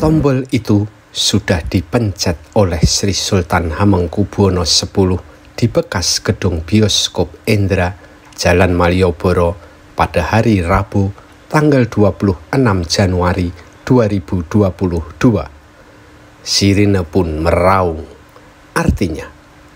Tombol itu sudah dipencet oleh Sri Sultan Hamengkubuwono X di bekas gedung bioskop Endra, Jalan Malioboro pada hari Rabu tanggal 26 Januari 2022. Sirine pun meraung. Artinya,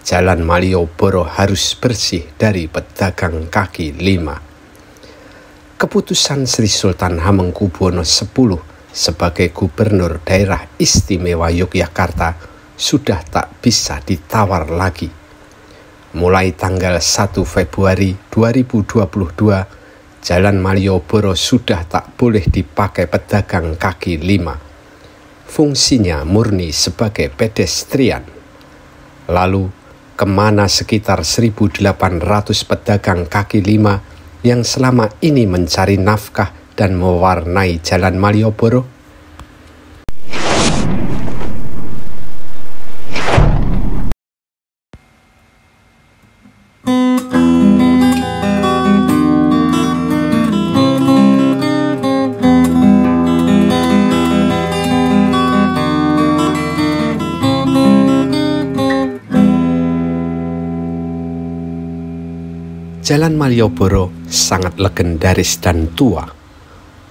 Jalan Malioboro harus bersih dari pedagang kaki lima. Keputusan Sri Sultan Hamengkubuwono X sebagai Gubernur Daerah Istimewa Yogyakarta sudah tak bisa ditawar lagi. Mulai tanggal 1 Februari 2022, Jalan Malioboro sudah tak boleh dipakai pedagang kaki lima. Fungsinya murni sebagai pedestrian. Lalu, kemana sekitar 1.800 pedagang kaki lima yang selama ini mencari nafkah dan mewarnai Jalan Malioboro? Jalan Malioboro sangat legendaris dan tua.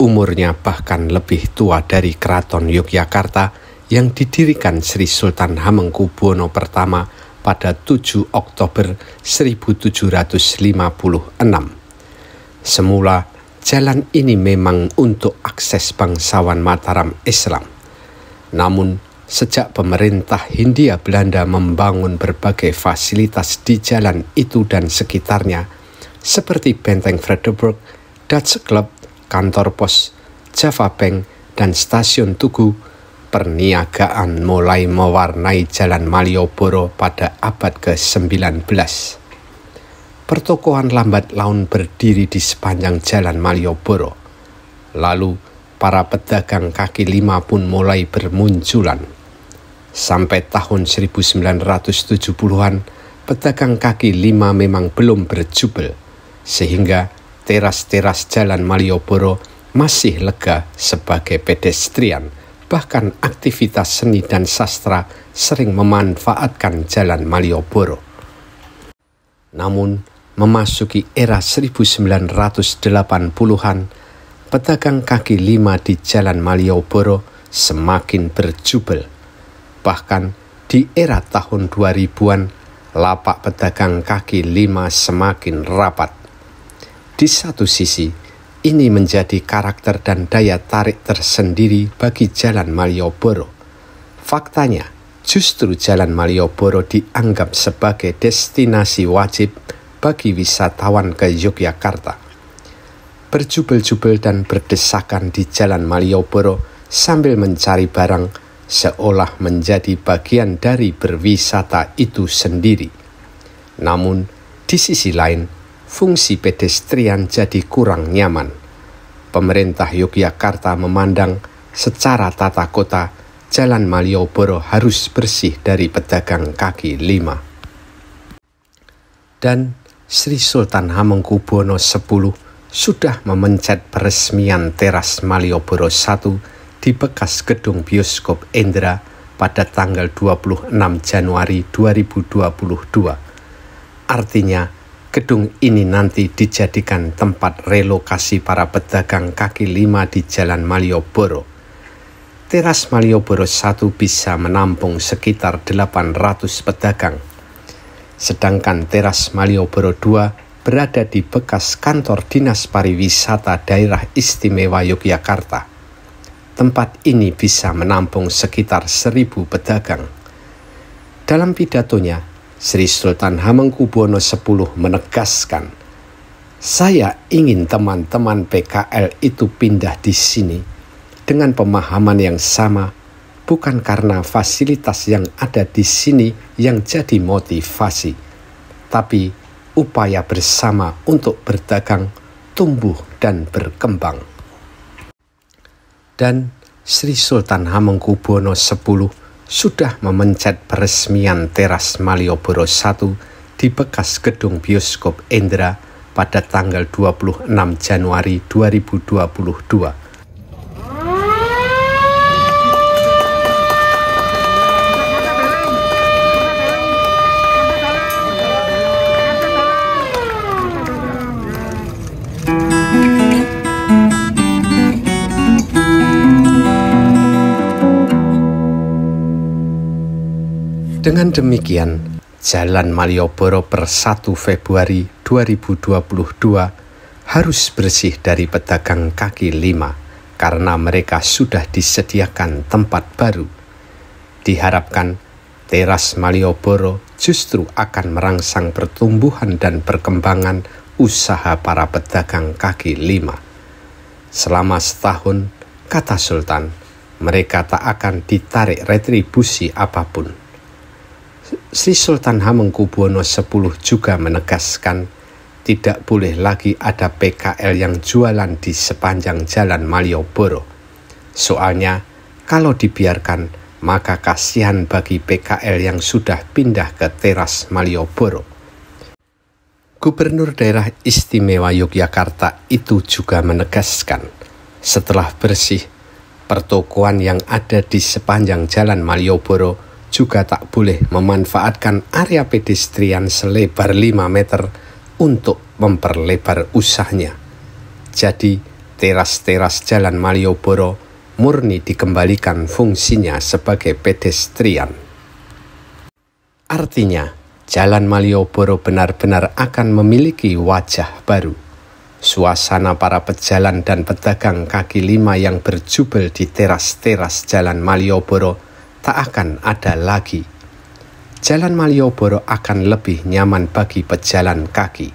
Umurnya bahkan lebih tua dari Keraton Yogyakarta yang didirikan Sri Sultan Hamengkubuwono I pada 7 Oktober 1756. Semula, jalan ini memang untuk akses bangsawan Mataram Islam. Namun, sejak pemerintah Hindia Belanda membangun berbagai fasilitas di jalan itu dan sekitarnya, seperti Benteng Vredenburg, Dutch Club, kantor pos, Java Bank, dan stasiun Tugu, perniagaan mulai mewarnai Jalan Malioboro pada abad ke-19. Pertokohan lambat laun berdiri di sepanjang Jalan Malioboro. Lalu, para pedagang kaki lima pun mulai bermunculan. Sampai tahun 1970-an, pedagang kaki lima memang belum berjubel, sehingga teras-teras Jalan Malioboro masih lega sebagai pedestrian. Bahkan aktivitas seni dan sastra sering memanfaatkan Jalan Malioboro. Namun, memasuki era 1980-an, pedagang kaki lima di Jalan Malioboro semakin berjubel. Bahkan di era tahun 2000-an, lapak pedagang kaki lima semakin rapat. Di satu sisi, ini menjadi karakter dan daya tarik tersendiri bagi Jalan Malioboro. Faktanya, justru Jalan Malioboro dianggap sebagai destinasi wajib bagi wisatawan ke Yogyakarta. Berjubel-jubel dan berdesakan di Jalan Malioboro sambil mencari barang seolah menjadi bagian dari berwisata itu sendiri. Namun, di sisi lain, fungsi pedestrian jadi kurang nyaman. Pemerintah Yogyakarta memandang secara tata kota, Jalan Malioboro harus bersih dari pedagang kaki lima. Dan Sri Sultan Hamengkubuwono X sudah memencet peresmian teras Malioboro I di bekas gedung bioskop Endra pada tanggal 26 Januari 2022. Artinya, gedung ini nanti dijadikan tempat relokasi para pedagang kaki lima di Jalan Malioboro. Teras Malioboro I bisa menampung sekitar 800 pedagang. Sedangkan teras Malioboro II berada di bekas kantor Dinas Pariwisata Daerah Istimewa Yogyakarta. Tempat ini bisa menampung sekitar 1.000 pedagang. Dalam pidatonya, Sri Sultan Hamengkubuwono X menegaskan, "Saya ingin teman-teman PKL itu pindah di sini dengan pemahaman yang sama, bukan karena fasilitas yang ada di sini yang jadi motivasi, tapi upaya bersama untuk berdagang, tumbuh dan berkembang." Dan Sri Sultan Hamengkubuwono X sudah memencet peresmian teras Malioboro I di bekas gedung bioskop Endra pada tanggal 26 Januari 2022. Dengan demikian, Jalan Malioboro per 1 Februari 2022 harus bersih dari pedagang kaki lima karena mereka sudah disediakan tempat baru. Diharapkan teras Malioboro justru akan merangsang pertumbuhan dan perkembangan usaha para pedagang kaki lima. Selama setahun, kata Sultan, mereka tak akan ditarik retribusi apapun. Sri Sultan Hamengkubuwono X juga menegaskan tidak boleh lagi ada PKL yang jualan di sepanjang Jalan Malioboro. Soalnya kalau dibiarkan maka kasihan bagi PKL yang sudah pindah ke teras Malioboro. Gubernur Daerah Istimewa Yogyakarta itu juga menegaskan setelah bersih, pertokoan yang ada di sepanjang Jalan Malioboro juga tak boleh memanfaatkan area pedestrian selebar 5 meter untuk memperlebar usahanya. Jadi, teras-teras Jalan Malioboro murni dikembalikan fungsinya sebagai pedestrian. Artinya, Jalan Malioboro benar-benar akan memiliki wajah baru. Suasana para pejalan dan pedagang kaki lima yang berjubel di teras-teras Jalan Malioboro tak akan ada lagi. Jalan Malioboro akan lebih nyaman bagi pejalan kaki.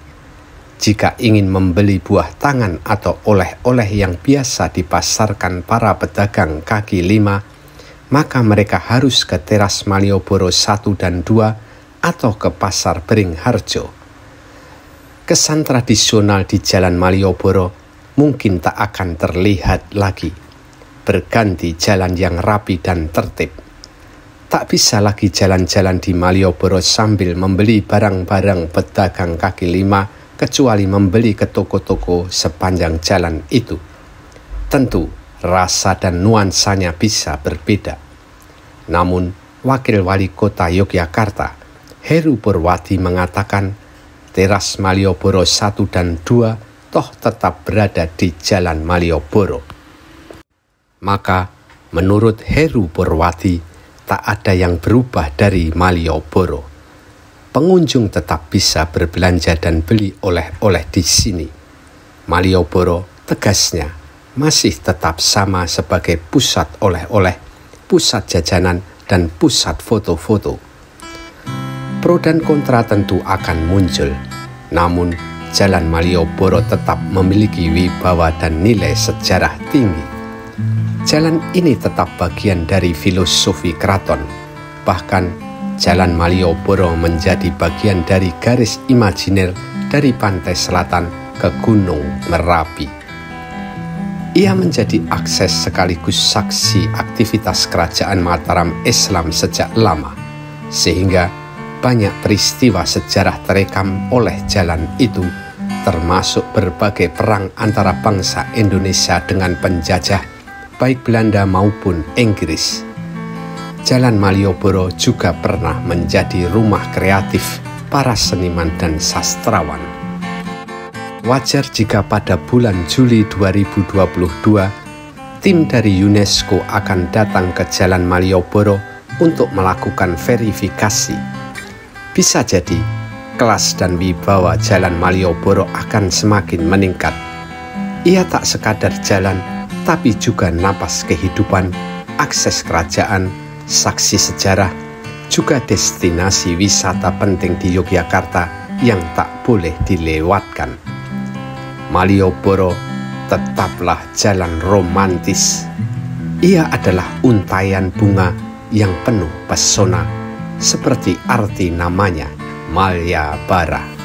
Jika ingin membeli buah tangan atau oleh-oleh yang biasa dipasarkan para pedagang kaki lima, maka mereka harus ke teras Malioboro 1 dan 2 atau ke Pasar Beringharjo. Kesan tradisional di Jalan Malioboro mungkin tak akan terlihat lagi. Berganti jalan yang rapi dan tertib. Tak bisa lagi jalan-jalan di Malioboro sambil membeli barang-barang pedagang kaki lima kecuali membeli ke toko-toko sepanjang jalan itu. Tentu rasa dan nuansanya bisa berbeda. Namun Wakil Wali Kota Yogyakarta Heru Purwati mengatakan teras Malioboro 1 dan 2 toh tetap berada di Jalan Malioboro. Maka menurut Heru Purwati tak ada yang berubah dari Malioboro. Pengunjung tetap bisa berbelanja dan beli oleh-oleh di sini. Malioboro, tegasnya, masih tetap sama sebagai pusat oleh-oleh, pusat jajanan, dan pusat foto-foto. Pro dan kontra tentu akan muncul, namun Jalan Malioboro tetap memiliki wibawa dan nilai sejarah tinggi. Jalan ini tetap bagian dari filosofi keraton. Bahkan Jalan Malioboro menjadi bagian dari garis imajiner dari pantai selatan ke Gunung Merapi. Ia menjadi akses sekaligus saksi aktivitas kerajaan Mataram Islam sejak lama, sehingga banyak peristiwa sejarah terekam oleh jalan itu, termasuk berbagai perang antara bangsa Indonesia dengan penjajah baik Belanda maupun Inggris. Jalan Malioboro juga pernah menjadi rumah kreatif para seniman dan sastrawan. Wajar jika pada bulan Juli 2022, tim dari UNESCO akan datang ke Jalan Malioboro untuk melakukan verifikasi. Bisa jadi, kelas dan wibawa Jalan Malioboro akan semakin meningkat. Ia tak sekadar jalan, tapi juga napas kehidupan, akses kerajaan, saksi sejarah, juga destinasi wisata penting di Yogyakarta yang tak boleh dilewatkan. Malioboro tetaplah jalan romantis. Ia adalah untaian bunga yang penuh pesona, seperti arti namanya, Malyabara.